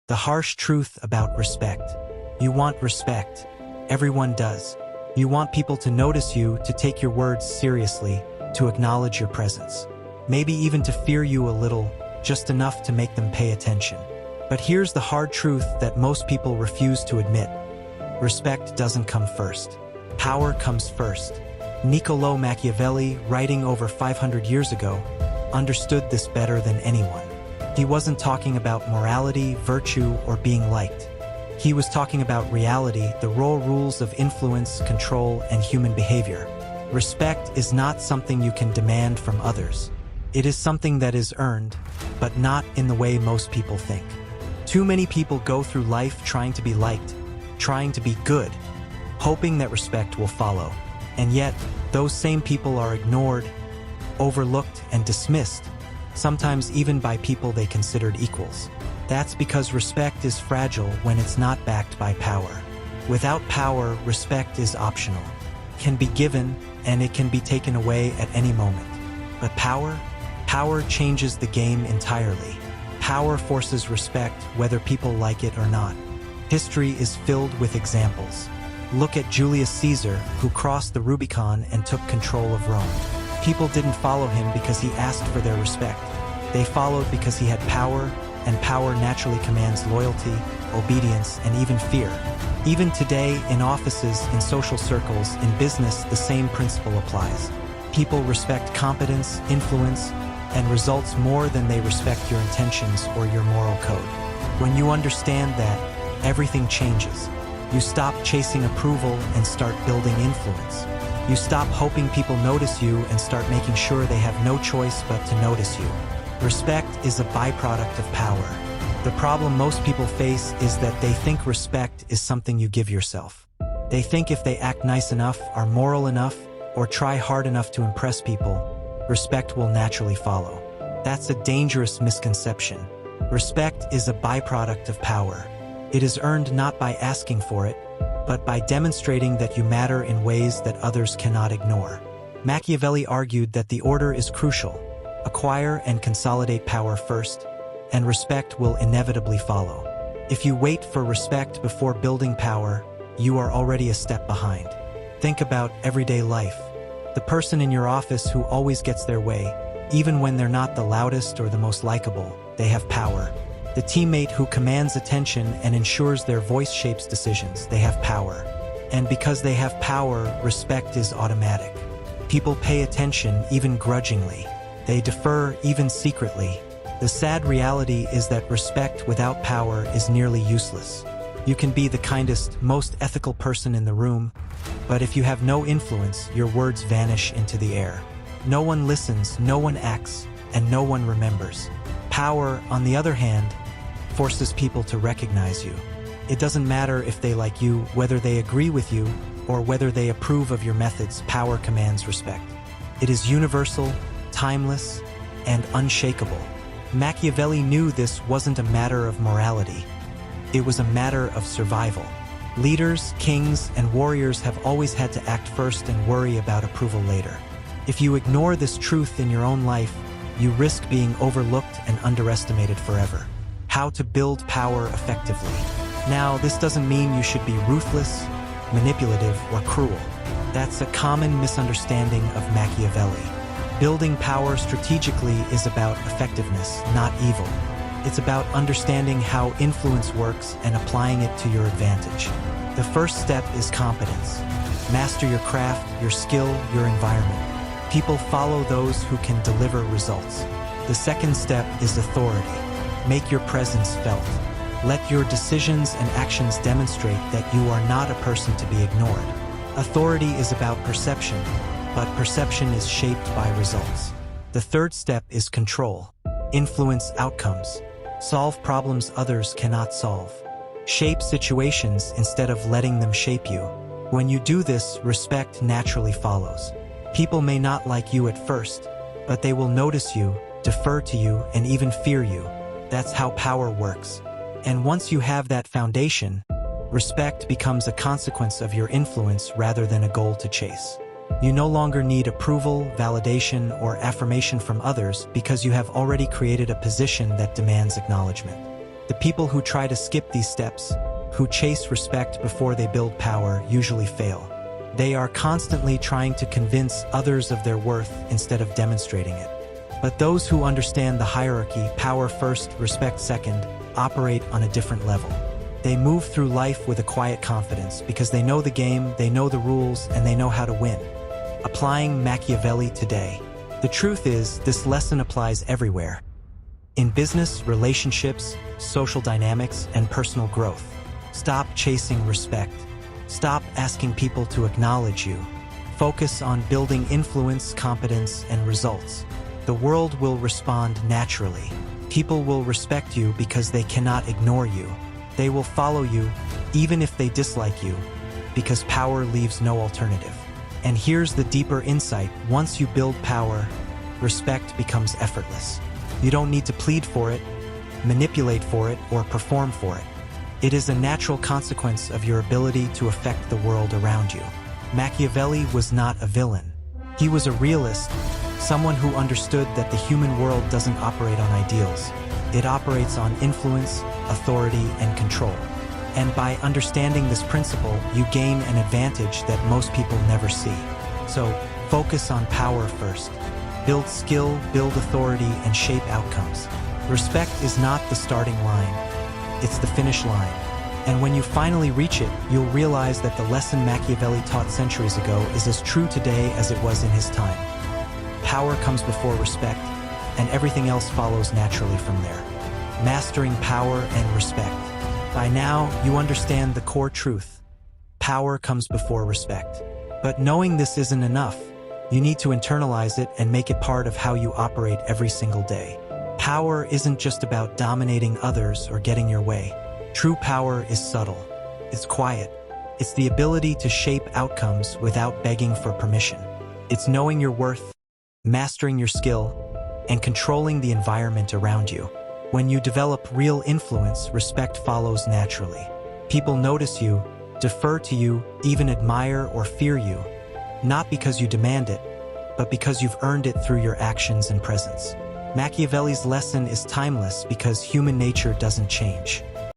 The harsh truth about respect. You want respect. Everyone does. You want people to notice you, to take your words seriously, to acknowledge your presence. Maybe even to fear you a little, just enough to make them pay attention. But here's the hard truth that most people refuse to admit. Respect doesn't come first. Power comes first. Niccolò Machiavelli, writing over 500 years ago, understood this better than anyone. He wasn't talking about morality, virtue, or being liked. He was talking about reality, the raw rules of influence, control, and human behavior. Respect is not something you can demand from others. It is something that is earned, but not in the way most people think. Too many people go through life trying to be liked, trying to be good, hoping that respect will follow. And yet, those same people are ignored, overlooked, and dismissed, sometimes even by people they considered equals. That's because respect is fragile when it's not backed by power. Without power, respect is optional. It can be given, and it can be taken away at any moment. But power changes the game entirely. Power forces respect whether people like it or not. History is filled with examples. Look at Julius Caesar, who crossed the Rubicon and took control of Rome. People didn't follow him because he asked for their respect. They followed because he had power, and power naturally commands loyalty, obedience, and even fear. Even today, in offices, in social circles, in business, the same principle applies. People respect competence, influence, and results more than they respect your intentions or your moral code. When you understand that, everything changes. You stop chasing approval and start building influence. You stop hoping people notice you and start making sure they have no choice but to notice you. Respect is a byproduct of power. The problem most people face is that they think respect is something you give yourself. They think if they act nice enough, are moral enough, or try hard enough to impress people, respect will naturally follow. That's a dangerous misconception. Respect is a byproduct of power. It is earned not by asking for it, but by demonstrating that you matter in ways that others cannot ignore. Machiavelli argued that the order is crucial. Acquire and consolidate power first, and respect will inevitably follow. If you wait for respect before building power, you are already a step behind. Think about everyday life. The person in your office who always gets their way, even when they're not the loudest or the most likable, they have power. The teammate who commands attention and ensures their voice shapes decisions, they have power. And because they have power, respect is automatic. People pay attention even grudgingly. They defer even secretly. The sad reality is that respect without power is nearly useless. You can be the kindest, most ethical person in the room, but if you have no influence, your words vanish into the air. No one listens, no one acts, and no one remembers. Power, on the other hand, forces people to recognize you. It doesn't matter if they like you, whether they agree with you, or whether they approve of your methods. Power commands respect. It is universal, timeless, and unshakable. Machiavelli knew this wasn't a matter of morality. It was a matter of survival. Leaders, kings, and warriors have always had to act first and worry about approval later. If you ignore this truth in your own life, you risk being overlooked and underestimated forever. How to build power effectively. Now, this doesn't mean you should be ruthless, manipulative, or cruel. That's a common misunderstanding of Machiavelli. Building power strategically is about effectiveness, not evil. It's about understanding how influence works and applying it to your advantage. The first step is competence. Master your craft, your skill, your environment. People follow those who can deliver results. The second step is authority. Make your presence felt. Let your decisions and actions demonstrate that you are not a person to be ignored. Authority is about perception, but perception is shaped by results. The third step is control. Influence outcomes. Solve problems others cannot solve. Shape situations instead of letting them shape you. When you do this, respect naturally follows. People may not like you at first, but they will notice you, defer to you, and even fear you. That's how power works. And once you have that foundation, respect becomes a consequence of your influence rather than a goal to chase. You no longer need approval, validation, or affirmation from others because you have already created a position that demands acknowledgement. The people who try to skip these steps, who chase respect before they build power, usually fail. They are constantly trying to convince others of their worth instead of demonstrating it. But those who understand the hierarchy, power first, respect second, operate on a different level. They move through life with a quiet confidence because they know the game, they know the rules, and they know how to win. Applying Machiavelli today. The truth is, this lesson applies everywhere. In business, relationships, social dynamics, and personal growth. Stop chasing respect. Stop asking people to acknowledge you. Focus on building influence, competence, and results. The world will respond naturally. People will respect you because they cannot ignore you. They will follow you, even if they dislike you, because power leaves no alternative. And here's the deeper insight. Once you build power, respect becomes effortless. You don't need to plead for it, manipulate for it, or perform for it. It is a natural consequence of your ability to affect the world around you. Machiavelli was not a villain. He was a realist, someone who understood that the human world doesn't operate on ideals. It operates on influence, authority, and control. And by understanding this principle, you gain an advantage that most people never see. So, focus on power first. Build skill, build authority, and shape outcomes. Respect is not the starting line, it's the finish line. And when you finally reach it, you'll realize that the lesson Machiavelli taught centuries ago is as true today as it was in his time. Power comes before respect, and everything else follows naturally from there. Mastering power and respect. By now, you understand the core truth. Power comes before respect. But knowing this isn't enough. You need to internalize it and make it part of how you operate every single day. Power isn't just about dominating others or getting your way. True power is subtle. It's quiet. It's the ability to shape outcomes without begging for permission. It's knowing your worth, mastering your skill, and controlling the environment around you. When you develop real influence, respect follows naturally. People notice you, defer to you, even admire or fear you. Not because you demand it, but because you've earned it through your actions and presence. Machiavelli's lesson is timeless because human nature doesn't change.